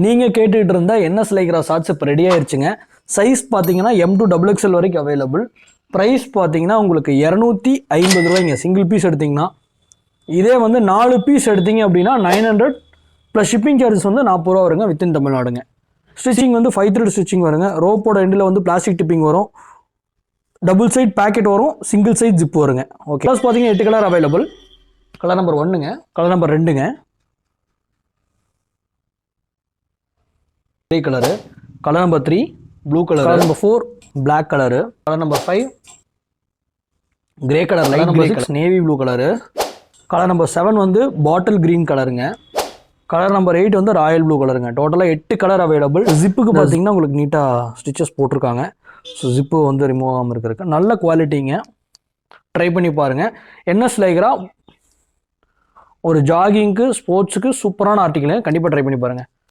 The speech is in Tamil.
நீங்கள் கேட்டுக்கிட்டு இருந்தால் என்எஸ் லைக்ரா ஷார்ட்ஸ் இப்போ ரெடி ஆயிடுச்சுங்க. சைஸ் பார்த்தீங்கன்னா M2 XXL வரைக்கும் அவைலபிள். ப்ரைஸ் பார்த்தீங்கன்னா உங்களுக்கு 250 ரூபாய்ங்க சிங்கிள் பீஸ் எடுத்திங்கன்னா. இதே வந்து 4 பீஸ் எடுத்தீங்க அப்படின்னா 900 ப்ளஸ் ஷிப்பிங் சார்ஜஸ் வந்து 40 ரூபா வருங்க வித்தின் தமிழ்நாடுங்க. ஸ்டிச்சிங் வந்து 5 thread ஸ்டிச்சிங் வருங்க. ரோப்போட எண்டில் வந்து பிளாஸ்டிக் டிப்பிங் வரும். டபுள் சைட் பேக்கெட் வரும். சிங்கிள் சைட் ஜிப் வருங்க. ஓகே, ப்ளஸ் பார்த்தீங்கன்னா 8 கலர் அவைலபிள். கலர் நம்பர் 1ங்க, கலர் நம்பர் 2ங்க, grey colour, colour number 3 blue colour, colour number 4 black colour, colour number 5 grey colour, light number 6 navy blue colour, colour number 7 வந்து பாட்டில் கிரீன் கலருங்க, கலர் நம்பர் 8 வந்து ராயல் ப்ளூ கலருங்க. டோட்டலாக 8 கலர் அவைலபிள். ஜிப்புக்கு பார்த்தீங்கன்னா உங்களுக்கு நீட்டாக ஸ்டிச்சஸ் போட்டிருக்காங்க. ஸோ ஜிப்பு வந்து ரிமூவ் ஆகாமல் இருக்கிறதுக்கு நல்ல குவாலிட்டிங்க. ட்ரை பண்ணி பாருங்கள். என்எஸ் லைக்ரா ஒரு ஜாகிங்க்கு ஸ்போர்ட்ஸுக்கு சூப்பரான ஆர்டிக்கலுங்க. கண்டிப்பாக ட்ரை பண்ணி பாருங்கள்.